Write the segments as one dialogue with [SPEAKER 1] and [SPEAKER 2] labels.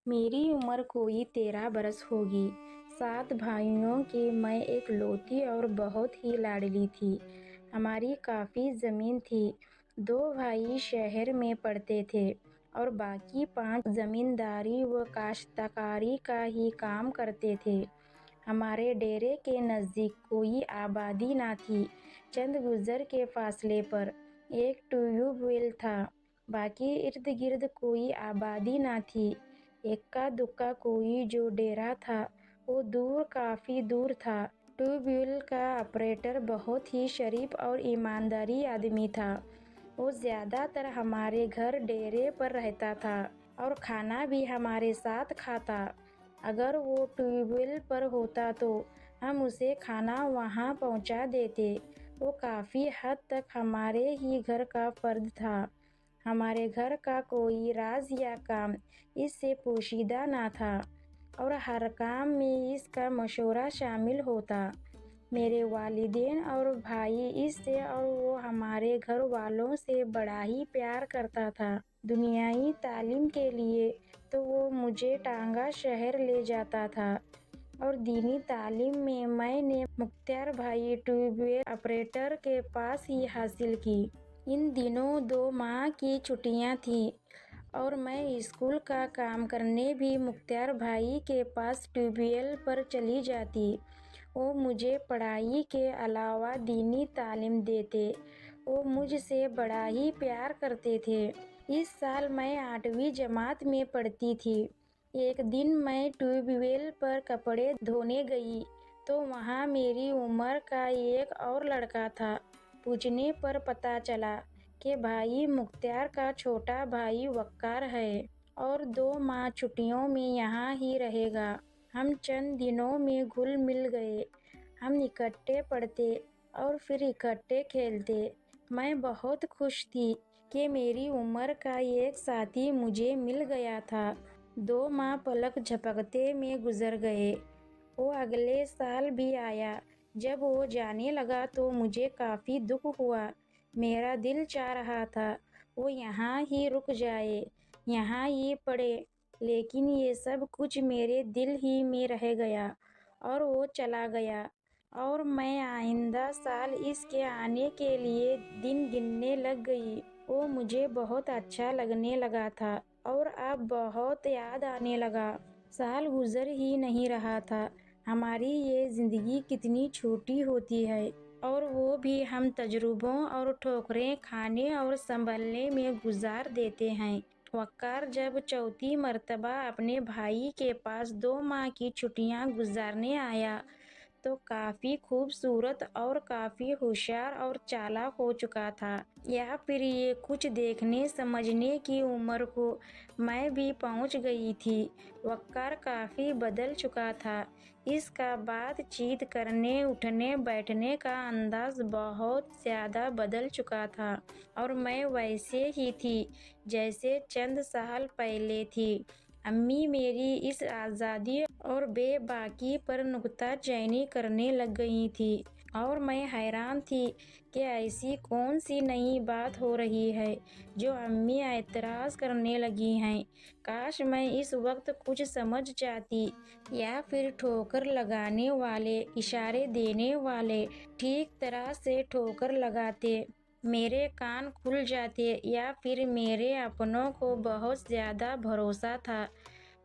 [SPEAKER 1] میری عمر کوئی 13 برس ہوگی۔ 7 بھائیوں کی میں ایک لوتی اور بہت ہی لاڈلی تھی۔ ہماری کافی زمین تھی۔ 2 بھائی شہر میں پڑھتے تھے اور باقی 5 زمینداری و کاشتکاری کا ہی کام کرتے تھے۔ ہمارے ڈیرے کے نزدیک کوئی آبادی نہ تھی۔ چند گز کے فاصلے پر ایک ٹیوب ویل تھا، باقی ارد گرد کوئی آبادی نہ تھی۔ اکا دکا کوئی جو ڈیرا تھا وہ دور، کافی دور تھا۔ ٹیوب ویل کا آپریٹر بہت ہی شریف اور ایمانداری آدمی تھا۔ وہ زیادہ تر ہمارے گھر ڈیرے پر رہتا تھا اور کھانا بھی ہمارے ساتھ کھاتا۔ اگر وہ ٹیوب ویل پر ہوتا تو ہم اسے کھانا وہاں پہنچا دیتے۔ وہ کافی حد تک ہمارے ہی گھر کا فرد تھا۔ ہمارے گھر کا کوئی راز یا کام اس سے پوشیدہ نہ تھا اور ہر کام میں اس کا مشورہ شامل ہوتا۔ میرے والدین اور بھائی اس سے اور وہ ہمارے گھر والوں سے بڑا ہی پیار کرتا تھا۔ دنیائی تعلیم کے لیے تو وہ مجھے ٹانگا شہر لے جاتا تھا اور دینی تعلیم میں نے مختار بھائی ٹیوب ویل آپریٹر کے پاس ہی حاصل کی۔ ان دنوں 2 ماہ کی چھٹیاں تھیں اور میں اسکول کا کام کرنے بھی مختار بھائی کے پاس ٹیوب ویل پر چلی جاتی۔ وہ مجھے پڑھائی کے علاوہ دینی تعلیم دیتے۔ وہ مجھ سے بڑا ہی پیار کرتے تھے۔ اس سال میں 8ویں جماعت میں پڑھتی تھی۔ ایک دن میں ٹیوب ویل پر کپڑے دھونے گئی تو وہاں میری عمر کا ایک اور لڑکا تھا۔ پوچھنے پر پتہ چلا کہ بھائی مختار کا چھوٹا بھائی وقار ہے اور 2 ماہ چھٹیوں میں یہاں ہی رہے گا۔ ہم چند دنوں میں گھل مل گئے۔ ہم اکٹھے پڑھتے اور پھر اکٹھے کھیلتے۔ میں بہت خوش تھی کہ میری عمر کا ایک ساتھی مجھے مل گیا تھا۔ 2 ماہ پلک جھپکتے میں گزر گئے۔ وہ اگلے سال بھی آیا۔ جب وہ جانے لگا تو مجھے کافی دکھ ہوا۔ میرا دل چاہ رہا تھا وہ یہاں ہی رک جائے، یہاں ہی پڑھے، لیکن یہ سب کچھ میرے دل ہی میں رہ گیا اور وہ چلا گیا اور میں آئندہ سال اس کے آنے کے لیے دن گننے لگ گئی۔ وہ مجھے بہت اچھا لگنے لگا تھا اور اب بہت یاد آنے لگا۔ سال گزر ہی نہیں رہا تھا۔ ہماری یہ زندگی کتنی چھوٹی ہوتی ہے اور وہ بھی ہم تجربوں اور ٹھوکریں کھانے اور سنبھلنے میں گزار دیتے ہیں۔ وقار جب چوتھی مرتبہ اپنے بھائی کے پاس 2 ماہ کی چھٹیاں گزارنے آیا تو کافی خوبصورت اور کافی ہوشیار اور چالاک ہو چکا تھا، یا پھر یہ کچھ دیکھنے سمجھنے کی عمر کو میں بھی پہنچ گئی تھی۔ وقار کافی بدل چکا تھا۔ اس کا بات چیت کرنے اٹھنے بیٹھنے کا انداز بہت زیادہ بدل چکا تھا اور میں ویسے ہی تھی جیسے چند سال پہلے تھی۔ امی میری اس آزادی اور بے باکی پر نکتہ چینی کرنے لگ گئی تھیں اور میں حیران تھی کہ ایسی کون سی نئی بات ہو رہی ہے جو امی اعتراض کرنے لگی ہیں۔ کاش میں اس وقت کچھ سمجھ جاتی، یا پھر ٹھوکر لگانے والے، اشارے دینے والے ٹھیک طرح سے ٹھوکر لگاتے، میرے کان کھل جاتے، یا پھر میرے اپنوں کو بہت زیادہ بھروسہ تھا،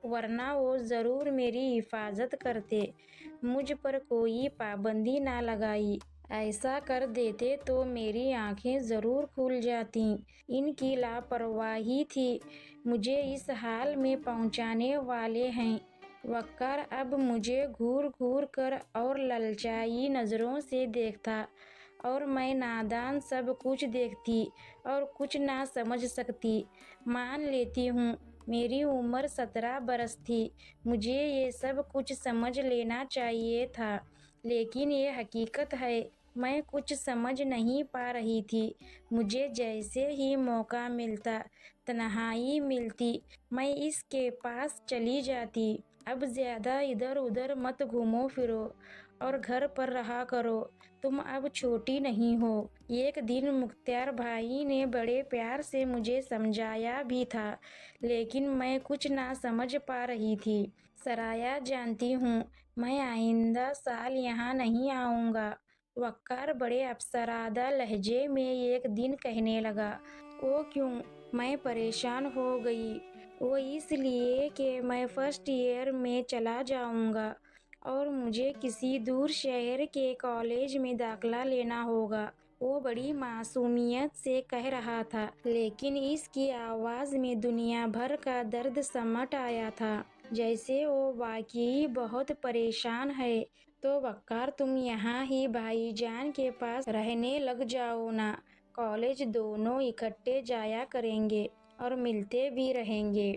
[SPEAKER 1] ورنہ وہ ضرور میری حفاظت کرتے، مجھ پر کوئی پابندی نہ لگائی۔ ایسا کر دیتے تو میری آنکھیں ضرور کھل جاتیں۔ ان کی لاپرواہی تھی مجھے اس حال میں پہنچانے والے ہیں۔ وقار اب مجھے گھور گھور کر اور لالچائی نظروں سے دیکھتا اور میں نادان سب کچھ دیکھتی اور کچھ نہ سمجھ سکتی۔ مان لیتی ہوں میری عمر 17 برس تھی، مجھے یہ سب کچھ سمجھ لینا چاہیے تھا، لیکن یہ حقیقت ہے میں کچھ سمجھ نہیں پا رہی تھی۔ مجھے جیسے ہی موقع ملتا، تنہائی ملتی، میں اس کے پاس چلی جاتی۔ اب زیادہ ادھر ادھر مت گھومو پھرو اور گھر پر رہا کرو، تم اب چھوٹی نہیں ہو۔ ایک دن مختار بھائی نے بڑے پیار سے مجھے سمجھایا بھی تھا، لیکن میں کچھ نہ سمجھ پا رہی تھی۔ ثریا جانتی ہوں، میں آئندہ سال یہاں نہیں آؤں گا، وقار بڑے افسردہ لہجے میں ایک دن کہنے لگا۔ وہ کیوں؟ میں پریشان ہو گئی۔ وہ اس لیے کہ میں فرسٹ ایئر میں چلا جاؤں گا اور مجھے کسی دور شہر کے کالج میں داخلہ لینا ہوگا۔ وہ بڑی معصومیت سے کہہ رہا تھا، لیکن اس کی آواز میں دنیا بھر کا درد سمٹ آیا تھا، جیسے وہ واقعی بہت پریشان ہے۔ تو وقار، تم یہاں ہی بھائی جان کے پاس رہنے لگ جاؤ نا، کالج دونوں اکٹھے جایا کریں گے اور ملتے بھی رہیں گے۔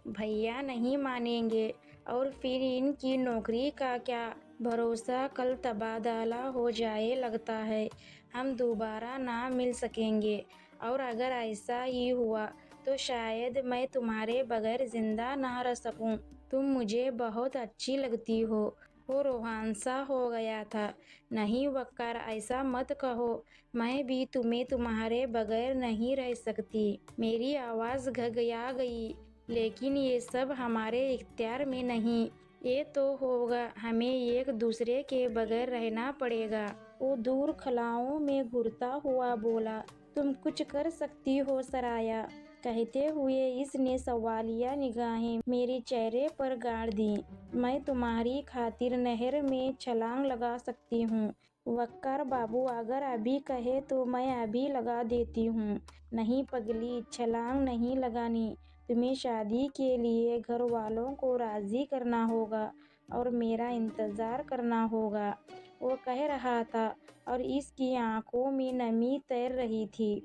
[SPEAKER 1] بھیا نہیں مانیں گے اور پھر ان کی نوکری کا کیا بھروسہ؟ کل تبادلہ ہو جائے، لگتا ہے ہم دوبارہ نہ مل سکیں گے، اور اگر ایسا ہی ہوا تو شاید میں تمہارے بغیر زندہ نہ رہ سکوں۔ تم مجھے بہت اچھی لگتی ہو۔ وہ روحان سا ہو گیا تھا۔ نہیں وقار، ایسا مت کہو، میں بھی تمہیں تمہارے بغیر نہیں رہ سکتی۔ میری آواز گھگھیا گئی۔ لیکن یہ سب ہمارے اختیار میں نہیں، یہ تو ہوگا، ہمیں ایک دوسرے کے بغیر رہنا پڑے گا۔ وہ دور خلاؤں میں گھرتا ہوا بولا۔ تم کچھ کر سکتی ہو ثریا؟ کہتے ہوئے اس نے سوالیہ نگاہیں میرے چہرے پر گاڑ دیں۔ میں تمہاری خاطر نہر میں چھلانگ لگا سکتی ہوں۔ وقار بابو اگر ابھی کہے تو میں ابھی لگا دیتی ہوں۔ نہیں پگلی، چھلانگ نہیں لگانی، تمہیں شادی کے لیے گھر والوں کو راضی کرنا ہوگا اور میرا انتظار کرنا ہوگا، وہ کہہ رہا تھا، اور اس کی آنکھوں میں نمی تیر رہی تھی۔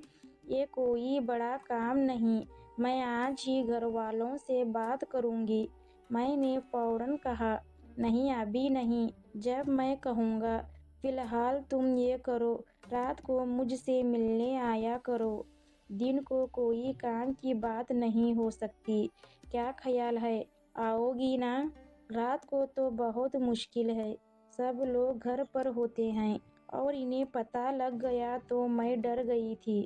[SPEAKER 1] یہ کوئی بڑا کام نہیں، میں آج ہی گھر والوں سے بات کروں گی۔ میں نے فوراً کہا۔ نہیں ابھی نہیں، جب میں کہوں گا۔ فی الحال تم یہ کرو، رات کو مجھ سے ملنے آیا کرو۔ دن کو کوئی کام کی بات نہیں ہو سکتی، کیا خیال ہے؟ آؤ گی نا؟ رات کو تو بہت مشکل ہے، سب لوگ گھر پر ہوتے ہیں، اور انہیں پتہ لگ گیا تو میں ڈر گئی تھی۔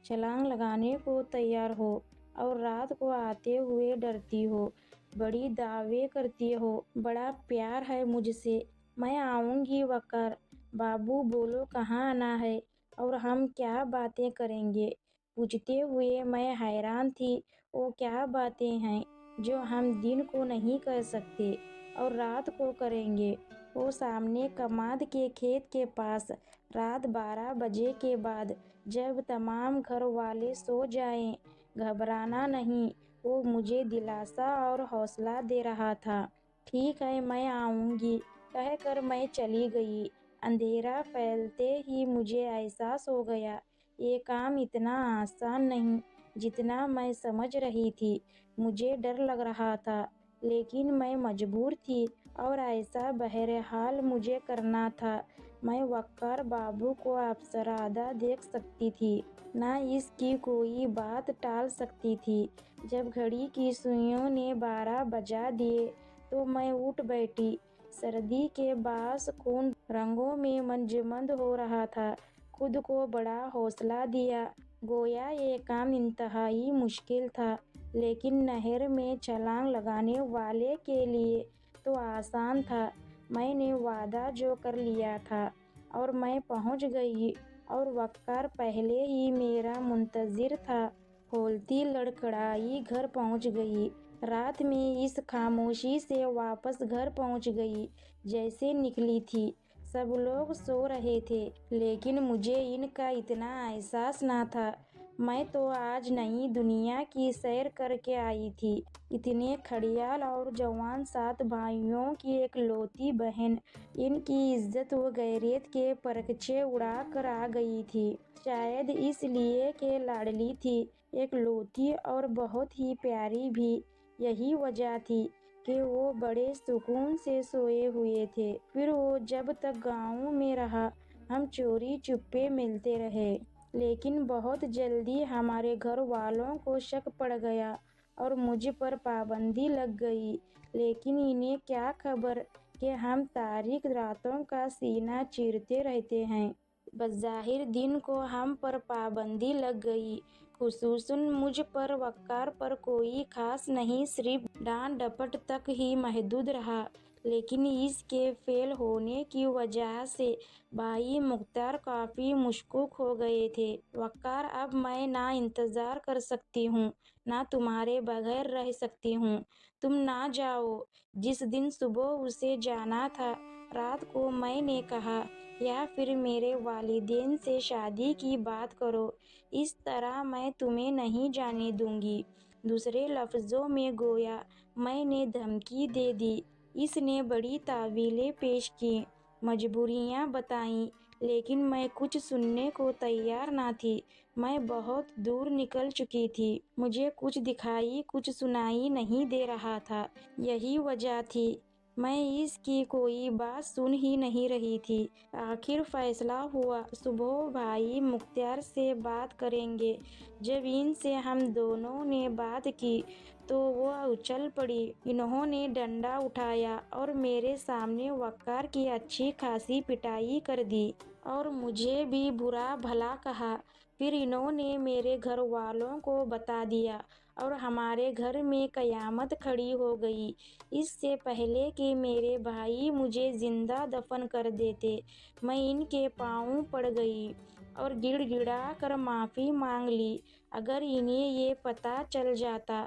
[SPEAKER 1] چھلانگ لگانے کو تیار ہو اور رات کو آتے ہوئے ڈرتی ہو، بڑی دعوے کرتی ہو، بڑا پیار ہے مجھ سے۔ میں آؤں گی وقار بابو، بولو کہاں آنا ہے اور ہم کیا باتیں کریں گے؟ پوچھتے ہوئے میں حیران تھی۔ وہ کیا باتیں ہیں جو ہم دن کو نہیں کر سکتے اور رات کو کریں گے؟ وہ سامنے کماد کے کھیت کے پاس، رات 12 بجے کے بعد، جب تمام گھر والے سو جائیں۔ گھبرانا نہیں، وہ مجھے دلاسا اور حوصلہ دے رہا تھا۔ ٹھیک ہے، میں آؤں گی، کہہ کر میں چلی گئی۔ اندھیرا پھیلتے ہی مجھے احساس ہو گیا، یہ کام اتنا آسان نہیں جتنا میں سمجھ رہی تھی۔ مجھے ڈر لگ رہا تھا، لیکن میں مجبور تھی، اور ایسا بہرحال مجھے کرنا تھا۔ میں وقار بابو کو افسردہ دیکھ سکتی تھی، نہ اس کی کوئی بات ٹال سکتی تھی۔ جب گھڑی کی سوئیوں نے 12 بجا دیے تو میں اٹھ بیٹھی۔ سردی کے باعث خون رگوں میں منجمد ہو رہا تھا۔ خود کو بڑا حوصلہ دیا، گویا یہ کام انتہائی مشکل تھا، لیکن نہر میں چھلانگ لگانے والے کے لیے تو آسان تھا۔ میں نے وعدہ جو کر لیا تھا، اور میں پہنچ گئی، اور وقار پہلے ہی میرا منتظر تھا۔ کھولتی لڑکھڑائی گھر پہنچ گئی۔ رات میں اس خاموشی سے واپس گھر پہنچ گئی جیسے نکلی تھی۔ سب لوگ سو رہے تھے، لیکن مجھے ان کا اتنا احساس نہ تھا۔ میں تو آج نئی دنیا کی سیر کر کے آئی تھی۔ اتنے کھڑیال اور جوان 7 بھائیوں کی ایک لوتی بہن، ان کی عزت و غیرت کے پرچے اڑا کر آ گئی تھی۔ شاید اس لیے کہ لاڈلی تھی، ایک لوتی اور بہت ہی پیاری بھی، یہی وجہ تھی کہ وہ بڑے سکون سے سوئے ہوئے تھے۔ پھر وہ جب تک گاؤں میں رہا، ہم چوری چھپے ملتے رہے، لیکن بہت جلدی ہمارے گھر والوں کو شک پڑ گیا اور مجھ پر پابندی لگ گئی۔ لیکن انہیں کیا خبر کہ ہم تاریک راتوں کا سینہ چیرتے رہتے ہیں۔ بظاہر دن کو ہم پر پابندی لگ گئی، خصوصاً مجھ پر۔ وقار پر کوئی خاص نہیں، صرف ڈانٹ ڈپٹ تک ہی محدود رہا، لیکن اس کے فیل ہونے کی وجہ سے بھائی مختار کافی مشکوک ہو گئے تھے۔ وقار، اب میں نہ انتظار کر سکتی ہوں، نہ تمہارے بغیر رہ سکتی ہوں۔ تم نہ جاؤ۔ جس دن صبح اسے جانا تھا، رات کو میں نے کہا، یا پھر میرے والدین سے شادی کی بات کرو، اس طرح میں تمہیں نہیں جانے دوں گی۔ دوسرے لفظوں میں گویا میں نے دھمکی دے دی۔ اس نے بڑی تاویلیں پیش کیں، مجبوریاں بتائیں، لیکن میں کچھ سننے کو تیار نہ تھی۔ میں بہت دور نکل چکی تھی۔ مجھے کچھ دکھائی، کچھ سنائی نہیں دے رہا تھا۔ یہی وجہ تھی، میں اس کی کوئی بات سن ہی نہیں رہی تھی۔ آخر فیصلہ ہوا، صبح بھائی مختار سے بات کریں گے۔ جب ان سے ہم دونوں نے بات کی تو وہ اچھل پڑی۔ انہوں نے ڈنڈا اٹھایا اور میرے سامنے وقار کی اچھی خاصی پٹائی کر دی، اور مجھے بھی برا بھلا کہا۔ پھر انہوں نے میرے گھر والوں کو بتا دیا، اور ہمارے گھر میں قیامت کھڑی ہو گئی۔ اس سے پہلے کہ میرے بھائی مجھے زندہ دفن کر دیتے، میں ان کے پاؤں پڑ گئی اور گڑ گڑا کر معافی مانگ لی۔ اگر انہیں یہ پتہ چل جاتا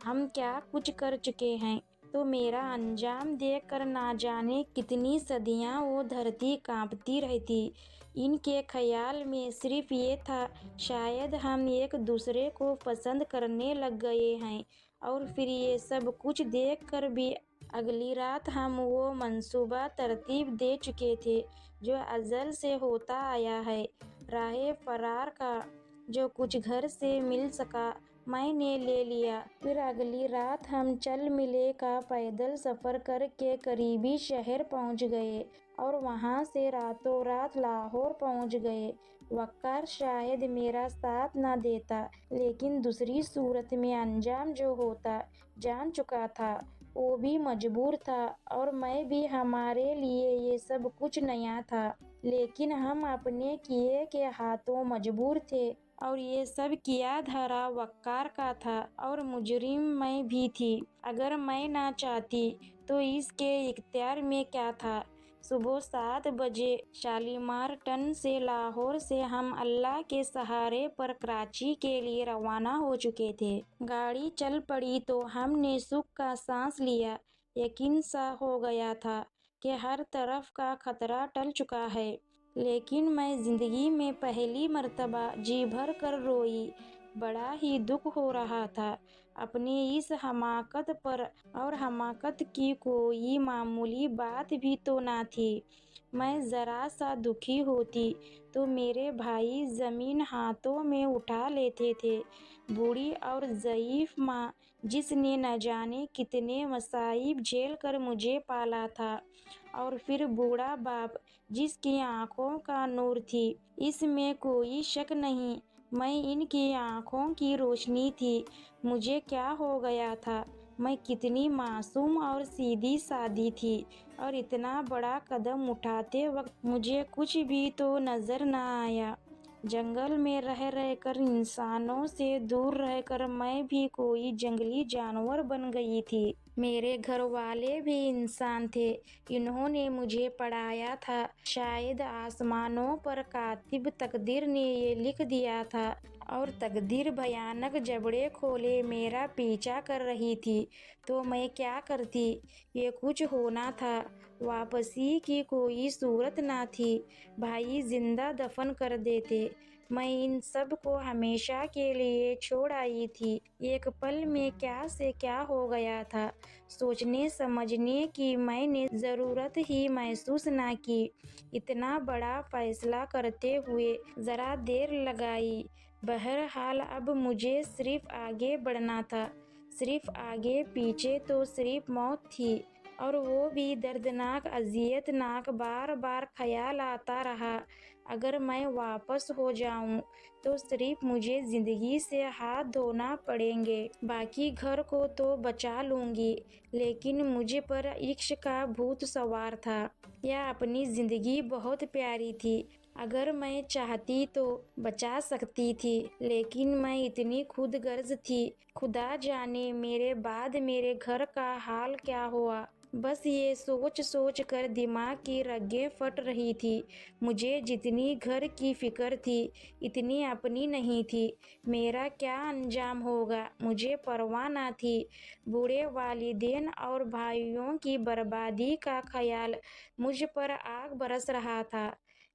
[SPEAKER 1] ہم کیا کچھ کر چکے ہیں تو میرا انجام دیکھ کر نہ جانے کتنی صدیاں وہ دھرتی کانپتی رہتی۔ ان کے خیال میں صرف یہ تھا، شاید ہم ایک دوسرے کو پسند کرنے لگ گئے ہیں، اور پھر یہ سب کچھ دیکھ کر بھی اگلی رات ہم وہ منصوبہ ترتیب دے چکے تھے جو ازل سے ہوتا آیا ہے۔ راہ فرار کا جو کچھ گھر سے مل سکا میں نے لے لیا۔ پھر اگلی رات ہم چل ملے کا پیدل سفر کر کے قریبی شہر پہنچ گئے، اور وہاں سے راتوں رات لاہور پہنچ گئے۔ وقار شاید میرا ساتھ نہ دیتا، لیکن دوسری صورت میں انجام جو ہوتا جان چکا تھا، وہ بھی مجبور تھا، اور میں بھی۔ ہمارے لیے یہ سب کچھ نیا تھا، لیکن ہم اپنے کیے کے ہاتھوں مجبور تھے، اور یہ سب کیا دھرا وقار کا تھا، اور مجرم میں بھی تھی۔ اگر میں نہ چاہتی تو اس کے اختیار میں کیا تھا؟ صبح 7 بجے شالیمار ٹرن سے لاہور سے ہم اللہ کے سہارے پر کراچی کے لیے روانہ ہو چکے تھے۔ گاڑی چل پڑی تو ہم نے سکھ کا سانس لیا۔ یقین سا ہو گیا تھا کہ ہر طرف کا خطرہ ٹل چکا ہے، لیکن میں زندگی میں پہلی مرتبہ جی بھر کر روئی۔ بڑا ہی دکھ ہو رہا تھا اپنی اس حماقت پر، اور حماقت کی کوئی معمولی بات بھی تو نہ تھی۔ میں ذرا سا دکھی ہوتی تو میرے بھائی زمین ہاتھوں میں اٹھا لیتے تھے۔ بوڑھی اور ضعیف ماں، جس نے نہ جانے کتنے مصائب جھیل کر مجھے پالا تھا، اور پھر بوڑھا باپ، جس کی آنکھوں کا نور تھی، اس میں کوئی شک نہیں، میں ان کی آنکھوں کی روشنی تھی۔ مجھے کیا ہو گیا تھا؟ میں کتنی معصوم اور سیدھی سادی تھی، اور اتنا بڑا قدم اٹھاتے وقت مجھے کچھ بھی تو نظر نہ آیا۔ جنگل میں رہ رہ کر، انسانوں سے دور رہ کر میں بھی کوئی جنگلی جانور بن گئی تھی۔ میرے گھر والے بھی انسان تھے، انہوں نے مجھے پڑھایا تھا، شاید آسمانوں پر کاتب تقدیر نے یہ لکھ دیا تھا، اور تقدیر بھیانک جبڑے کھولے میرا پیچھا کر رہی تھی، تو میں کیا کرتی؟ یہ کچھ ہونا تھا، واپسی کی کوئی صورت نہ تھی۔ بھائی زندہ دفن کر دیتے، میں ان سب کو ہمیشہ کے لیے چھوڑ آئی تھی۔ ایک پل میں کیا سے کیا ہو گیا تھا، سوچنے سمجھنے کی میں نے ضرورت ہی محسوس نہ کی۔ اتنا بڑا فیصلہ کرتے ہوئے ذرا دیر لگائی۔ بہرحال اب مجھے صرف آگے بڑھنا تھا، صرف آگے، پیچھے تو صرف موت تھی۔ اور وہ بھی دردناک اذیتناک بار بار خیال آتا رہا، اگر میں واپس ہو جاؤں تو صرف مجھے زندگی سے ہاتھ دھونا پڑیں گے، باقی گھر کو تو بچا لوں گی، لیکن مجھ پر عشق کا بھوت سوار تھا۔ یہ اپنی زندگی بہت پیاری تھی، اگر میں چاہتی تو بچا سکتی تھی، لیکن میں اتنی خود غرض تھی، خدا جانے میرے بعد میرے گھر کا حال کیا ہوا۔ بس یہ سوچ سوچ کر دماغ کی رگیں پھٹ رہی تھی۔ مجھے جتنی گھر کی فکر تھی اتنی اپنی نہیں تھی۔ میرا کیا انجام ہوگا مجھے پرواہ نہ تھی۔ بوڑھے والدین اور بھائیوں کی بربادی کا خیال مجھ پر آگ برس رہا تھا،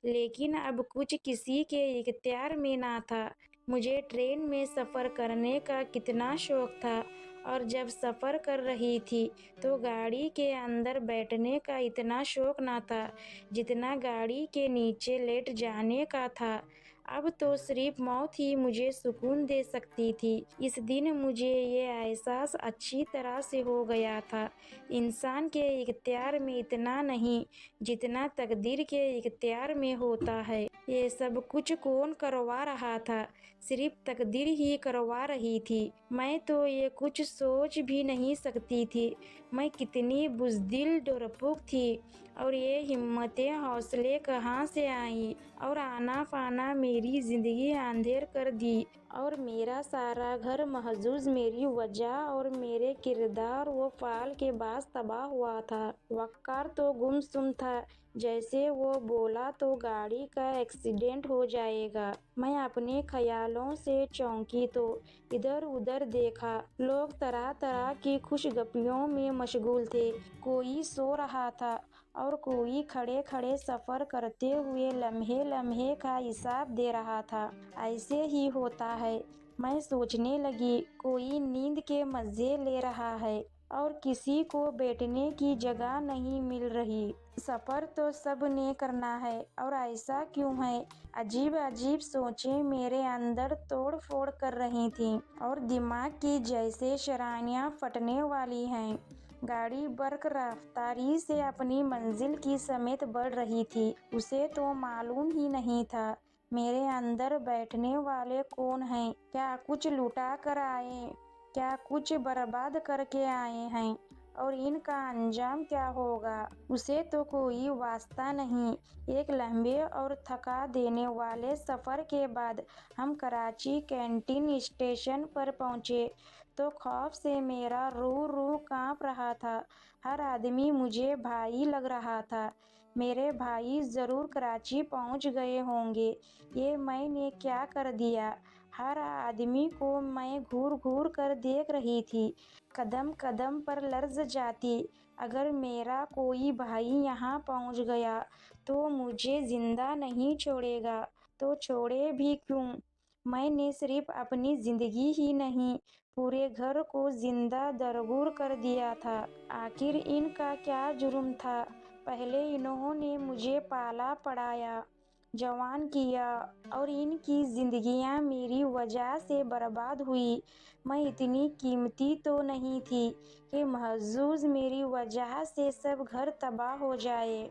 [SPEAKER 1] لیکن اب کچھ کسی کے اختیار میں نہ تھا۔ مجھے ٹرین میں سفر کرنے کا کتنا شوق تھا، اور جب سفر کر رہی تھی تو گاڑی کے اندر بیٹھنے کا اتنا شوق نہ تھا جتنا گاڑی کے نیچے لیٹ جانے کا تھا۔ اب تو صرف موت ہی مجھے سکون دے سکتی تھی۔ اس دن مجھے یہ احساس اچھی طرح سے ہو گیا تھا، انسان کے اختیار میں اتنا نہیں جتنا تقدیر کے اختیار میں ہوتا ہے۔ یہ سب کچھ کون کروا رہا تھا؟ صرف تقدیر ہی کروا رہی تھی۔ میں تو یہ کچھ سوچ بھی نہیں سکتی تھی، میں کتنی بزدل ڈرپوک تھی، اور یہ ہمتیں حوصلے کہاں سے آئیں، اور آنا پانا میری زندگی اندھیر کر دی، اور میرا سارا گھر محظوظ میری وجہ اور میرے کردار و فعل کے باعث تباہ ہوا تھا۔ وقار تو گمسم تھا، جیسے وہ بولا تو گاڑی کا ایکسیڈنٹ ہو جائے گا۔ میں اپنے خیالوں سے چونکی تو ادھر ادھر دیکھا، لوگ طرح طرح کی خوش گپیوں میں مشغول تھے، کوئی سو رہا تھا اور کوئی کھڑے کھڑے سفر کرتے ہوئے لمحے لمحے کا حساب دے رہا تھا۔ ایسے ہی ہوتا ہے، میں سوچنے لگی، کوئی نیند کے مزے لے رہا ہے اور کسی کو بیٹھنے کی جگہ نہیں مل رہی۔ سفر تو سب نے کرنا ہے، اور ایسا کیوں ہے؟ عجیب عجیب سوچیں میرے اندر توڑ پھوڑ کر رہی تھیں، اور دماغ کی جیسے شرائیاں پھٹنے والی ہیں۔ گاڑی برق رفتاری سے اپنی منزل کی سمت بڑھ رہی تھی۔ اسے تو معلوم ہی نہیں تھا میرے اندر بیٹھنے والے کون ہیں، کیا کچھ لٹا کر آئے، کیا کچھ برباد کر کے آئے ہیں، اور ان کا انجام کیا ہوگا، اسے تو کوئی واسطہ نہیں۔ ایک لمبے اور تھکا دینے والے سفر کے بعد ہم کراچی کینٹین اسٹیشن پر پہنچے تو خوف سے میرا روح کانپ رہا تھا۔ ہر آدمی مجھے بھائی لگ رہا تھا، میرے بھائی ضرور کراچی پہنچ گئے ہوں گے، یہ میں نے کیا کر دیا؟ ہر آدمی کو میں گھور گھور کر دیکھ رہی تھی، قدم قدم پر لرز جاتی، اگر میرا کوئی بھائی یہاں پہنچ گیا تو مجھے زندہ نہیں چھوڑے گا، تو چھوڑے بھی کیوں؟ میں نے صرف اپنی زندگی ہی نہیں، پورے گھر کو زندہ درگور کر دیا تھا۔ آخر ان کا کیا جرم تھا؟ پہلے انہوں نے مجھے پالا پڑھایا، جوان کیا، اور ان کی زندگیاں میری وجہ سے برباد ہوئی۔ میں اتنی قیمتی تو نہیں تھی کہ محض میری وجہ سے سب گھر تباہ ہو جائے۔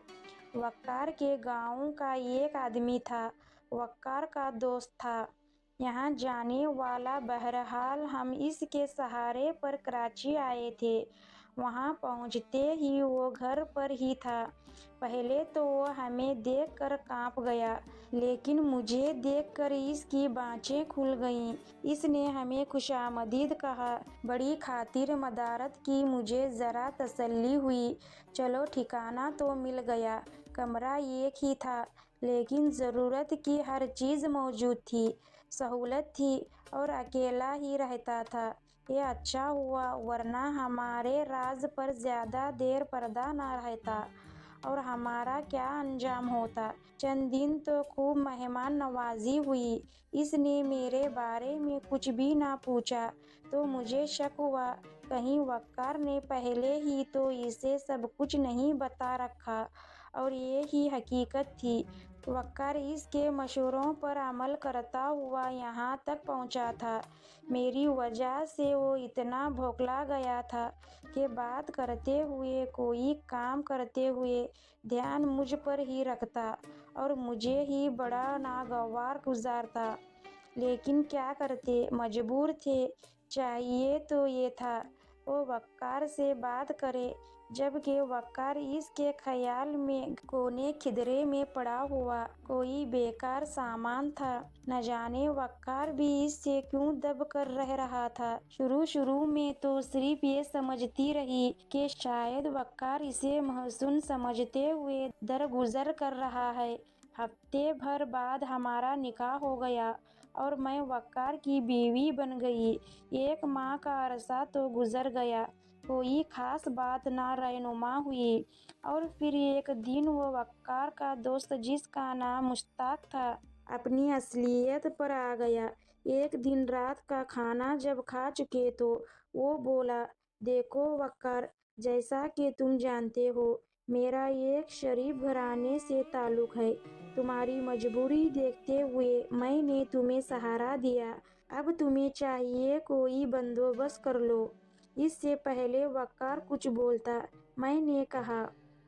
[SPEAKER 1] وقار کے گاؤں کا ایک آدمی تھا، وقار کا دوست تھا، یہاں جانے والا، بہرحال ہم اس کے سہارے پر کراچی آئے تھے۔ وہاں پہنچتے ہی وہ گھر پر ہی تھا۔ پہلے تو وہ ہمیں دیکھ کر کانپ گیا، لیکن مجھے دیکھ کر اس کی بانچیں کھل گئیں۔ اس نے ہمیں خوشامدید کہا، بڑی خاطر مدارت کی، مجھے ذرا تسلی ہوئی۔ چلو ٹھکانہ تو مل گیا۔ کمرہ ایک ہی تھا، لیکن ضرورت کی ہر چیز موجود تھی، سہولت تھی، اور اکیلا ہی رہتا تھا۔ یہ اچھا ہوا، ورنہ ہمارے راز پر زیادہ دیر پردہ نہ رہتا، اور ہمارا کیا انجام ہوتا۔ چند دن تو خوب مہمان نوازی ہوئی۔ اس نے میرے بارے میں کچھ بھی نہ پوچھا تو مجھے شک ہوا، کہیں وقار نے پہلے ہی تو اسے سب کچھ نہیں بتا رکھا، اور یہ ہی حقیقت تھی۔ وقار اس کے مشوروں پر عمل کرتا ہوا یہاں تک پہنچا تھا۔ میری وجہ سے وہ اتنا بوکھلا گیا تھا کہ بات کرتے ہوئے، کوئی کام کرتے ہوئے دھیان مجھ پر ہی رکھتا اور مجھے ہی بڑا ناگوار گزارتا۔ لیکن کیا کرتے، مجبور تھے۔ چاہیے تو یہ تھا وہ وقار سے بات کرے، جبکہ وقار اس کے خیال میں کونے خدرے میں پڑا ہوا کوئی بیکار سامان تھا۔ نہ جانے وقار بھی اس سے کیوں دب کر رہ رہا تھا۔ شروع میں تو صرف یہ سمجھتی رہی کہ شاید وقار اسے محسن سمجھتے ہوئے درگزر کر رہا ہے۔ ہفتے بھر بعد ہمارا نکاح ہو گیا اور میں وقار کی بیوی بن گئی۔ 1 ماہ کا عرصہ تو گزر گیا، کوئی خاص بات نہ رونما ہوئی، اور پھر ایک دن وہ وقار کا دوست جس کا نام مشتاق تھا، اپنی اصلیت پر آ گیا۔ ایک دن رات کا کھانا جب کھا چکے تو وہ بولا، دیکھو وقار، جیسا کہ تم جانتے ہو میرا ایک شریف گھرانے سے تعلق ہے۔ تمہاری مجبوری دیکھتے ہوئے میں نے تمہیں سہارا دیا، اب تمہیں چاہیے کوئی بندوبست کر لو۔ اس سے پہلے وقار کچھ بولتا، میں نے کہا،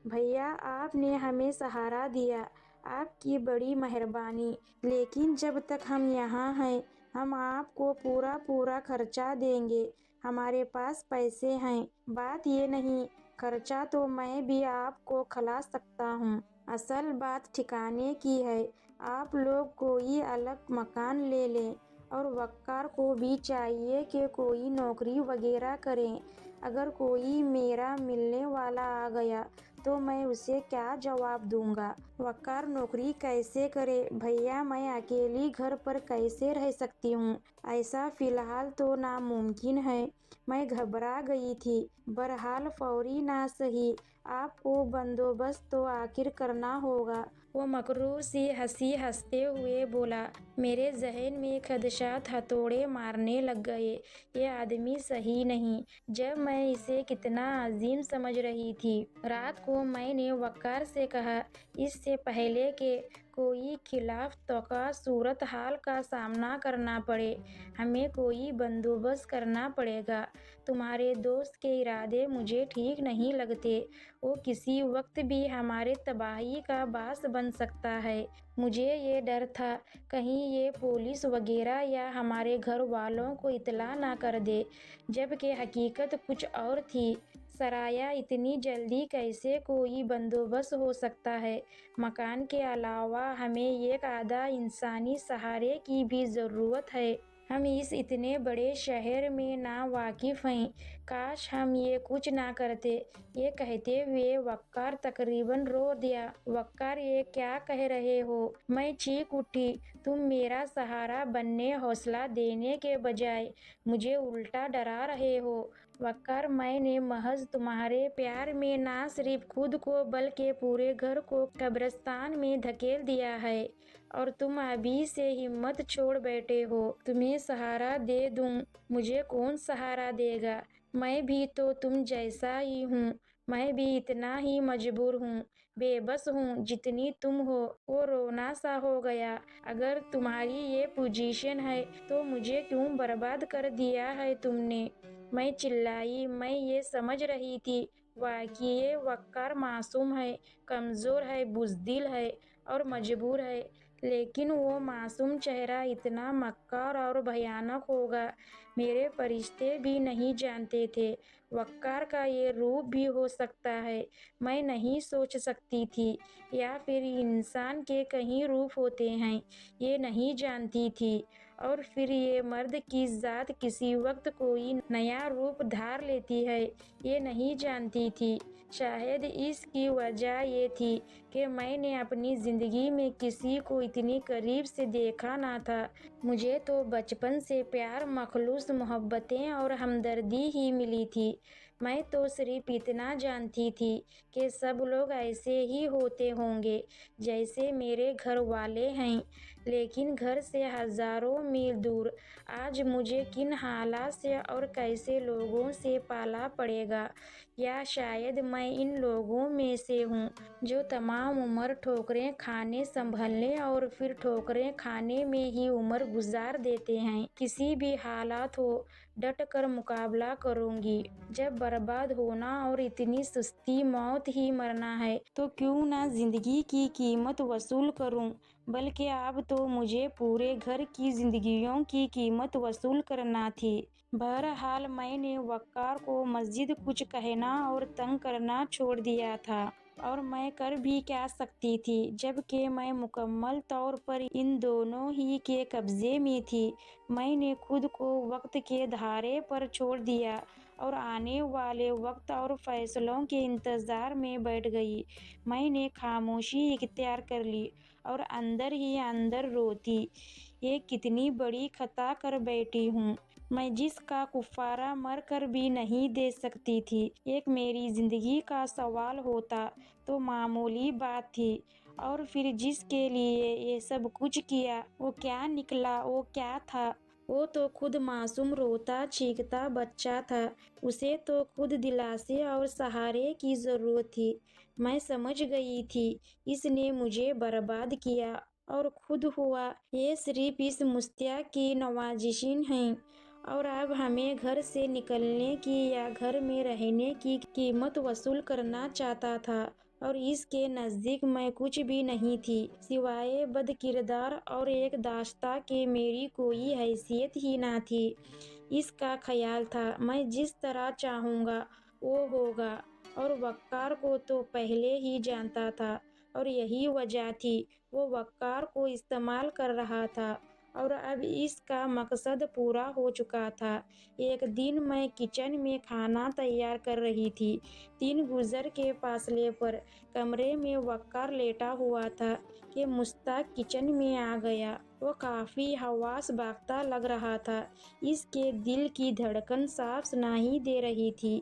[SPEAKER 1] بھیا آپ نے ہمیں سہارا دیا، آپ کی بڑی مہربانی، لیکن جب تک ہم یہاں ہیں ہم آپ کو پورا خرچہ دیں گے، ہمارے پاس پیسے ہیں۔ بات یہ نہیں، خرچہ تو میں بھی آپ کو کھلا سکتا ہوں۔ اصل بات ٹھکانے کی ہے، آپ لوگ کوئی الگ مکان لے لیں، اور وقار کو بھی چاہیے کہ کوئی نوکری وغیرہ کرے۔ اگر کوئی میرا ملنے والا آ گیا تو میں اسے کیا جواب دوں گا؟ وقار نوکری کیسے کرے؟ بھیا میں اکیلی گھر پر کیسے رہ سکتی ہوں؟ ایسا فی الحال تو ناممکن ہے۔ میں گھبرا گئی تھی۔ بہرحال فوری نہ سہی، آپ کو بندوبست تو آخر کرنا ہوگا۔ وہ مکروں سی ہنسی ہنستے ہوئے بولا۔ میرے ذہن میں خدشات ہتھوڑے مارنے لگ گئے، یہ آدمی صحیح نہیں۔ جب میں اسے کتنا عظیم سمجھ رہی تھی۔ رات کو میں نے وقار سے کہا، اس سے پہلے کہ کوئی خلاف توقع صورتحال کا سامنا کرنا پڑے، ہمیں کوئی بندوبست کرنا پڑے گا۔ تمہارے دوست کے ارادے مجھے ٹھیک نہیں لگتے، وہ کسی وقت بھی ہماری تباہی کا باعث بن سکتا ہے۔ مجھے یہ ڈر تھا کہیں یہ پولیس وغیرہ یا ہمارے گھر والوں کو اطلاع نہ کر دے، جبکہ حقیقت کچھ اور تھی۔ سرایہ اتنی جلدی کیسے کوئی بندوبست ہو سکتا ہے؟ مکان کے علاوہ ہمیں ایک آدھا انسانی سہارے کی بھی ضرورت ہے۔ ہم اس اتنے بڑے شہر میں ناواقف ہیں، کاش ہم یہ کچھ نہ کرتے۔ یہ کہتے ہوئے وقار تقریباً رو دیا۔ وقار یہ کیا کہہ رہے ہو؟ میں چیخ اٹھی، تم میرا سہارا بننے حوصلہ دینے کے بجائے مجھے الٹا ڈرا رہے ہو۔ وقار میں نے محض تمہارے پیار میں نہ صرف خود کو بلکہ پورے گھر کو قبرستان میں دھکیل دیا ہے، اور تم ابھی سے ہمت چھوڑ بیٹھے ہو۔ تمہیں سہارا دے دوں؟ مجھے کون سہارا دے گا؟ میں بھی تو تم جیسا ہی ہوں، میں بھی اتنا ہی مجبور ہوں، بے بس ہوں جتنی تم ہو۔ وہ رونا سا ہو گیا۔ اگر تمہاری یہ پوزیشن ہے تو مجھے کیوں برباد کر دیا ہے تم نے؟ میں چلائی۔ میں یہ سمجھ رہی تھی واقعی وقار معصوم ہے، کمزور ہے، بزدل ہے اور مجبور ہے، لیکن وہ معصوم چہرہ اتنا مکار اور بھیانک ہوگا، میرے فرشتے بھی نہیں جانتے تھے۔ وقار کا یہ روپ بھی ہو سکتا ہے، میں نہیں سوچ سکتی تھی، یا پھر انسان کے کئی روپ ہوتے ہیں، یہ نہیں جانتی تھی، اور پھر یہ مرد کی ذات کسی وقت کوئی نیا روپ دھار لیتی ہے، یہ نہیں جانتی تھی۔ شاید اس کی وجہ یہ تھی کہ میں نے اپنی زندگی میں کسی کو اتنی قریب سے دیکھا نہ تھا۔ مجھے تو بچپن سے پیار، مخلص محبتیں اور ہمدردی ہی ملی تھی۔ میں تو صرف اتنا جانتی تھی کہ سب لوگ ایسے ہی ہوتے ہوں گے جیسے میرے گھر والے ہیں، لیکن گھر سے ہزاروں میل دور۔ آج مجھے کن حالات سے اور کیسے لوگوں سے پالا پڑے گا، یا شاید میں ان لوگوں میں سے ہوں جو تمام عمر ٹھوکریں کھانے سنبھلنے اور پھر ٹھوکریں کھانے میں ہی عمر گزار دیتے ہیں۔ کسی بھی حالت ہو ڈٹ کر مقابلہ کروں گی۔ جب برباد ہونا اور اتنی سستی موت ہی مرنا ہے تو کیوں نہ زندگی کی قیمت وصول کروں، بلکہ اب تو مجھے پورے گھر کی زندگیوں کی قیمت وصول کرنا تھی۔ بہرحال میں نے وقار کو مزید کچھ کہنا اور تنگ کرنا چھوڑ دیا تھا، اور میں کر بھی کیا سکتی تھی جب کہ میں مکمل طور پر ان دونوں ہی کے قبضے میں تھی۔ میں نے خود کو وقت کے دھارے پر چھوڑ دیا اور آنے والے وقت اور فیصلوں کے انتظار میں بیٹھ گئی۔ میں نے خاموشی اختیار کر لی اور اندر ہی اندر روتی، یہ کتنی بڑی خطا کر بیٹھی ہوں میں، جس کا کفارہ مر کر بھی نہیں دے سکتی تھی۔ ایک میری زندگی کا سوال ہوتا تو معمولی بات تھی، اور پھر جس کے لیے یہ سب کچھ کیا وہ کیا نکلا، وہ کیا تھا؟ وہ تو خود معصوم روتا چیختا بچہ تھا، اسے تو خود دلاسے اور سہارے کی ضرورت تھی۔ میں سمجھ گئی تھی اس نے مجھے برباد کیا اور خود ہوا، یہ صرف اس مستحق کی نوازشیں ہیں، اور اب ہمیں گھر سے نکلنے کی یا گھر میں رہنے کی قیمت وصول کرنا چاہتا تھا، اور اس کے نزدیک میں کچھ بھی نہیں تھی سوائے بد کردار اور ایک داشتہ کہ میری کوئی حیثیت ہی نہ تھی۔ اس کا خیال تھا میں جس طرح چاہوں گا وہ ہوگا، اور وقار کو تو پہلے ہی جانتا تھا، اور یہی وجہ تھی وہ وقار کو استعمال کر رہا تھا، اور اب اس کا مقصد پورا ہو چکا تھا۔ ایک دن میں کچن میں کھانا تیار کر رہی تھی، 3 گز کے فاصلے پر کمرے میں وقار لیٹا ہوا تھا کہ مشتاق کچن میں آ گیا۔ وہ کافی حواس باختہ لگ رہا تھا، اس کے دل کی دھڑکن صاف سنائی دے رہی تھی،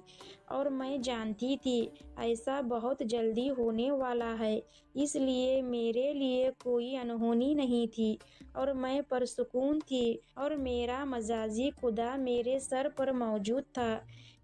[SPEAKER 1] اور میں جانتی تھی ایسا بہت جلدی ہونے والا ہے، اس لیے میرے لیے کوئی انہونی نہیں تھی، اور میں پرسکون تھی، اور میرا مجازی خدا میرے سر پر موجود تھا،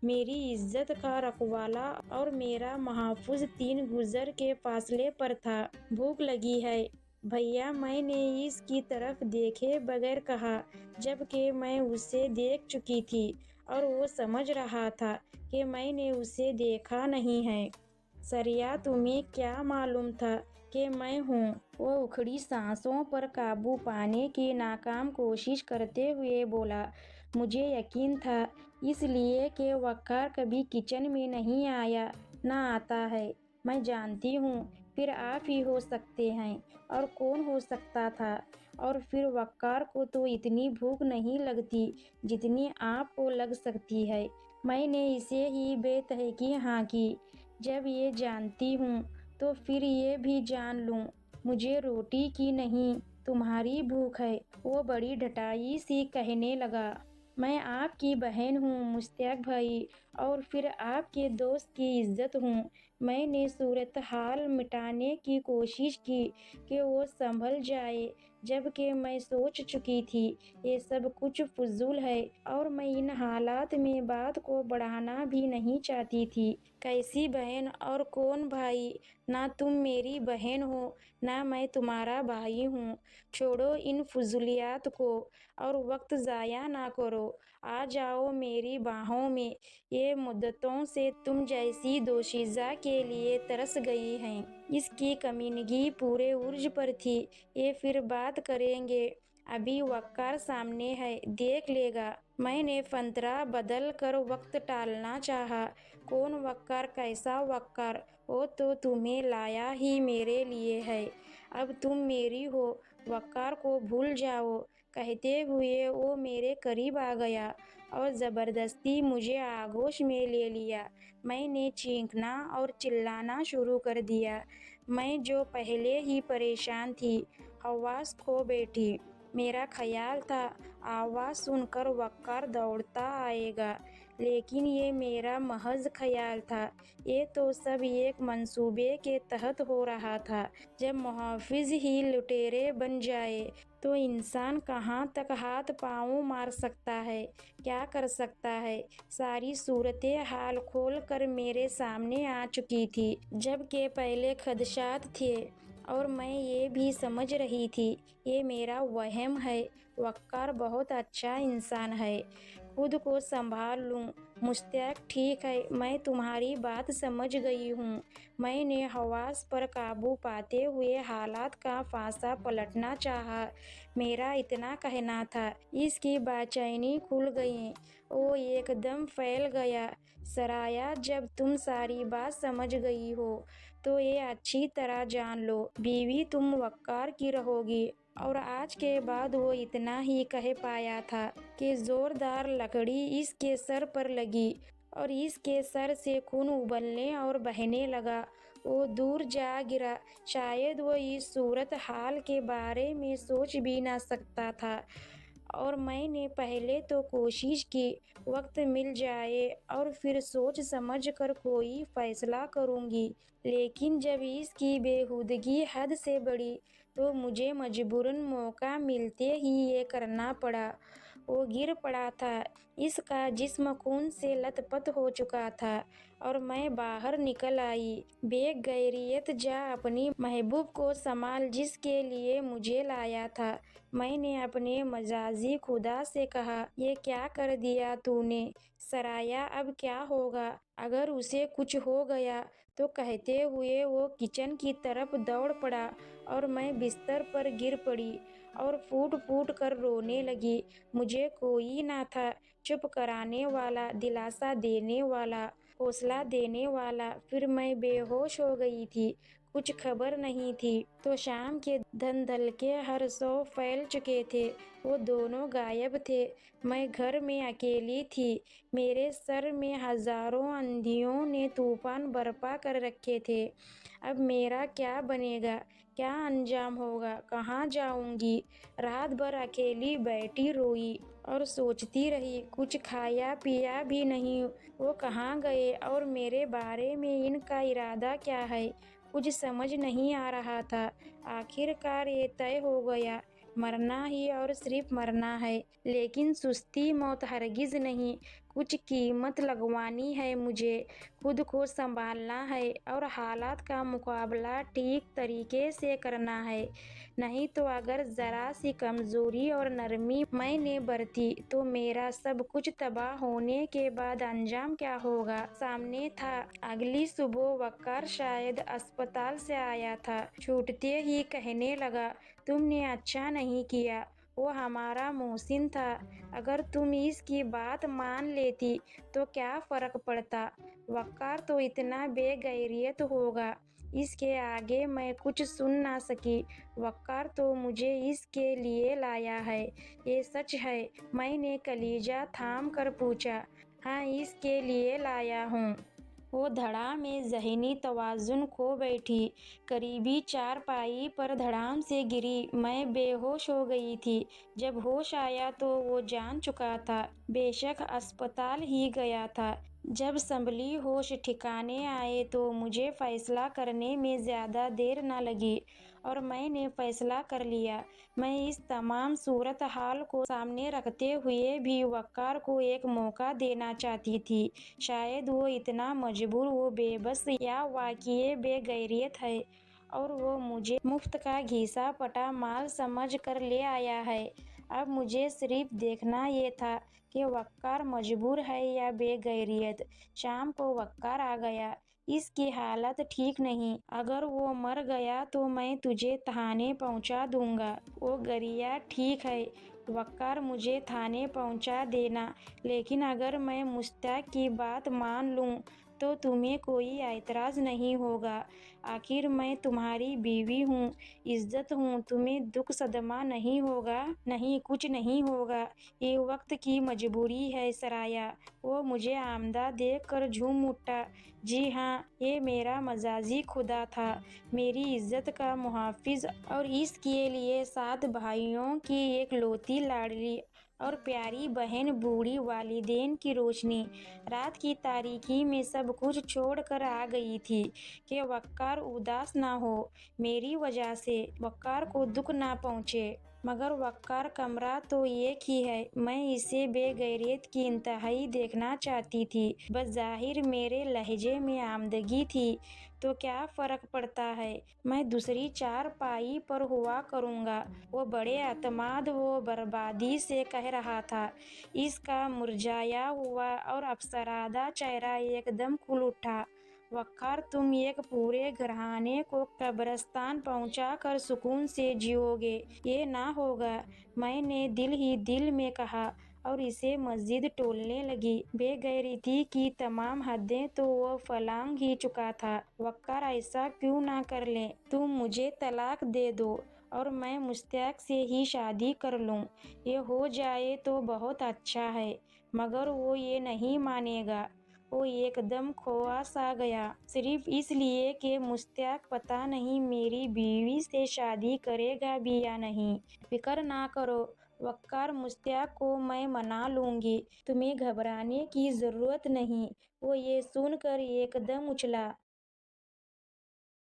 [SPEAKER 1] میری عزت کا رکھوالا اور میرا محافظ 3 گز کے فاصلے پر تھا۔ بھوک لگی ہے بھیا، میں نے اس کی طرف دیکھے بغیر کہا، جبکہ میں اسے دیکھ چکی تھی اور وہ سمجھ رہا تھا کہ میں نے اسے دیکھا نہیں ہے۔ سریا تمہیں کیا معلوم تھا کہ میں ہوں؟ وہ اکھڑی سانسوں پر قابو پانے کی ناکام کوشش کرتے ہوئے بولا۔ مجھے یقین تھا، اس لیے کہ وقار کبھی کچن میں نہیں آیا، نہ آتا ہے۔ میں جانتی ہوں پھر آپ ہی ہو سکتے ہیں، اور کون ہو سکتا تھا؟ اور پھر وقار کو تو اتنی بھوک نہیں لگتی جتنی آپ کو لگ سکتی ہے۔ میں نے اسے ہی بے تحقیقی ہاں کی۔ جب یہ جانتی ہوں تو پھر یہ بھی جان لوں، مجھے روٹی کی نہیں تمہاری بھوک ہے، وہ بڑی ڈٹائی سی کہنے لگا۔ میں آپ کی بہن ہوں مشتاق بھائی، اور پھر آپ کے دوست کی عزت ہوں۔ میں نے صورتحال مٹانے کی کوشش کی کہ وہ سنبھل جائے، جبکہ میں سوچ چکی تھی یہ سب کچھ فضول ہے، اور میں ان حالات میں بات کو بڑھانا بھی نہیں چاہتی تھی۔ کیسی بہن اور کون بھائی؟ نہ تم میری بہن ہو نہ میں تمہارا بھائی ہوں۔ چھوڑو ان فضولیات کو اور وقت ضائع نہ کرو، آ جاؤ میری باہوں میں، یہ مدتوں سے تم جیسی دوشیزہ کے لیے ترس گئی ہیں۔ اس کی کمینگی پورے عروج پر تھی۔ یہ پھر بات کریں گے، ابھی وقار سامنے ہے، دیکھ لے گا۔ میں نے فنترا بدل کر وقت ٹالنا چاہا۔ کون وقار؟ کیسا وقار؟ وہ تو تمہیں لایا ہی میرے لیے ہے، اب تم میری ہو، وقار کو بھول جاؤ۔ کہتے ہوئے وہ میرے قریب آ گیا اور زبردستی مجھے آغوش میں لے لیا۔ میں نے چیخنا اور چلانا شروع کر دیا، میں جو پہلے ہی پریشان تھی، حواس کھو بیٹھی۔ میرا خیال تھا آواز سن کر وقار دوڑتا آئے گا، لیکن یہ میرا محض خیال تھا، یہ تو سب ایک منصوبے کے تحت ہو رہا تھا۔ جب محافظ ہی لٹیرے بن جائے تو انسان کہاں تک ہاتھ پاؤں مار سکتا ہے، کیا کر سکتا ہے؟ ساری صورتحال کھول کر میرے سامنے آ چکی تھی، جبکہ پہلے خدشات تھے اور میں یہ بھی سمجھ رہی تھی یہ میرا وہم ہے۔ وقار بہت اچھا انسان ہے، خود کو سنبھال لوں۔ مشتاق: ٹھیک ہے، میں تمہاری بات سمجھ گئی ہوں۔ میں نے حواس پر قابو پاتے ہوئے حالات کا پانسا پلٹنا چاہا۔ میرا اتنا کہنا تھا۔ اس کی بےچینی کھل گئی، وہ ایک دم پھیل گیا۔ ثریا، جب تم ساری بات سمجھ گئی ہو تو یہ اچھی طرح جان لو، بیوی تم وقار کی رہو گی۔ اور آج کے بعد وہ اتنا ہی کہہ پایا تھا کہ زوردار لکڑی اس کے سر پر لگی اور اس کے سر سے خون ابلنے اور بہنے لگا۔ وہ دور جا گرا۔ شاید وہ اس صورتحال کے بارے میں سوچ بھی نہ سکتا تھا، اور میں نے پہلے تو کوشش کی وقت مل جائے اور پھر سوچ سمجھ کر کوئی فیصلہ کروں گی، لیکن جب اس کی بےہودگی حد سے بڑھی تو مجھے مجبوراً موقع ملتے ہی یہ کرنا پڑا۔ وہ گر پڑا تھا، اس کا جسم خون سے لت پت ہو چکا تھا اور میں باہر نکل آئی۔ بے غیرت، جا اپنی محبوب کو سنبھال جس کے لیے مجھے لایا تھا۔ میں نے اپنے مجازی خدا سے کہا، یہ کیا کر دیا تو نے؟ ثریا، اب کیا ہوگا اگر اسے کچھ ہو گیا تو؟ کہتے ہوئے وہ کچن کی طرف دوڑ پڑا اور میں بستر پر گر پڑی اور پھوٹ پھوٹ کر رونے لگی۔ مجھے کوئی نہ تھا چپ کرانے والا، دلاسا دینے والا، حوصلہ دینے والا۔ پھر میں بے ہوش ہو گئی تھی، کچھ خبر نہیں تھی۔ تو شام کے دھندلکے ہر سو پھیل چکے تھے، وہ دونوں غائب تھے۔ میں گھر میں اکیلی تھی، میرے سر میں ہزاروں آندھیوں نے طوفان برپا کر رکھے تھے۔ اب میرا کیا بنے گا؟ کیا انجام ہوگا؟ کہاں جاؤں گی؟ رات بھر اکیلی بیٹھی روئی اور سوچتی رہی، کچھ کھایا پیا بھی نہیں۔ وہ کہاں گئے اور میرے بارے میں ان کا ارادہ کیا ہے؟ کچھ سمجھ نہیں آ رہا تھا۔ آخر کار یہ طے ہو گیا، مرنا ہی اور صرف مرنا ہے، لیکن سستی موت ہرگز نہیں۔ کچھ قیمت لگوانی ہے مجھے، خود کو سنبھالنا ہے اور حالات کا مقابلہ ٹھیک طریقے سے کرنا ہے، نہیں تو اگر ذرا سی کمزوری اور نرمی میں نے برتی تو میرا سب کچھ تباہ ہونے کے بعد انجام کیا ہوگا؟ سامنے تھا۔ اگلی صبح وقار شاید اسپتال سے آیا تھا، چھوٹتے ہی کہنے لگا، تم نے اچھا نہیں کیا، وہ ہمارا محسن تھا، اگر تم اس کی بات مان لیتی تو کیا فرق پڑتا؟ وقار تو اتنا بے غیرت ہوگا۔ اس کے آگے میں کچھ سن نہ سکی۔ وقار تو مجھے اس کے لیے لایا ہے، یہ سچ ہے؟ میں نے کلیجہ تھام کر پوچھا۔ ہاں، اس کے لیے لایا ہوں۔ وہ دھڑام میں ذہنی توازن کھو بیٹھی، قریبی چارپائی پر دھڑام سے گری۔ میں بے ہوش ہو گئی تھی۔ جب ہوش آیا تو وہ جان چکا تھا، بے شک اسپتال ہی گیا تھا۔ جب سنبھلی، ہوش ٹھکانے آئے تو مجھے فیصلہ کرنے میں زیادہ دیر نہ لگی اور میں نے فیصلہ کر لیا۔ میں اس تمام صورتحال کو سامنے رکھتے ہوئے بھی وقار کو ایک موقع دینا چاہتی تھی۔ شاید وہ اتنا مجبور و بے بس یا واقعی بے غیرت ہے اور وہ مجھے مفت کا گھیسا پٹا مال سمجھ کر لے آیا ہے۔ اب مجھے صرف دیکھنا یہ تھا کہ وقار مجبور ہے یا بے غیرت۔ شام کو وقار آ گیا۔ اس کی حالت ٹھیک نہیں، اگر وہ مر گیا تو میں تجھے تھانے پہنچا دوں گا۔ وہ گریا، ٹھیک ہے وقار، مجھے تھانے پہنچا دینا، لیکن اگر میں مشتاق کی بات مان لوں تو تمہیں کوئی اعتراض نہیں ہوگا؟ آخر میں تمہاری بیوی ہوں، عزت ہوں، تمہیں دکھ صدمہ نہیں ہوگا؟ نہیں، کچھ نہیں ہوگا، یہ وقت کی مجبوری ہے ثریا۔ وہ مجھے آمدہ دیکھ کر جھوم اٹھا۔ جی ہاں، یہ میرا مجازی خدا تھا، میری عزت کا محافظ اور اس کے لیے 7 بھائیوں کی ایک لوتی لاڈلی اور پیاری بہن، بوڑھی والدین کی روشنی۔ رات کی تاریکی میں سب کچھ چھوڑ کر آ گئی تھی کہ وقار اداس نہ ہو، میری وجہ سے وقار کو دکھ نہ پہنچے۔ مگر وقار کمرہ تو ایک ہی ہے، میں اسے بے غیرت کی انتہائی دیکھنا چاہتی تھی۔ بظاہر میرے لہجے میں آمادگی تھی، تو کیا فرق پڑتا ہے، میں دوسری چارپائی پر ہوا کروں گا، وہ بڑے اعتماد و بربادی سے کہہ رہا تھا۔ اس کا مرجھایا ہوا اور افسردہ چہرہ ایک دم کھل اٹھا۔ وقار، تم ایک پورے گھرانے کو قبرستان پہنچا کر سکون سے جیو گے، یہ نہ ہوگا، میں نے دل ہی دل میں کہا اور اسے مزید ٹولنے لگی۔ بے غیرتی کی تمام حدیں تو وہ پھلانگ ہی چکا تھا۔ وقار، ایسا کیوں نہ کر لیں، تم مجھے طلاق دے دو اور میں مشتاق سے ہی شادی کر لوں، یہ ہو جائے تو بہت اچھا ہے۔ مگر وہ یہ نہیں مانے گا۔ وہ ایک دم کھویا سا گیا، صرف اس لیے کہ مشتاق پتہ نہیں میری بیوی سے شادی کرے گا بھی یا نہیں۔ فکر نہ کرو وقار، مشتاق کو میں منا لوں گی، تمہیں گھبرانے کی ضرورت نہیں۔ وہ یہ سن کر ایک دم اچھلا۔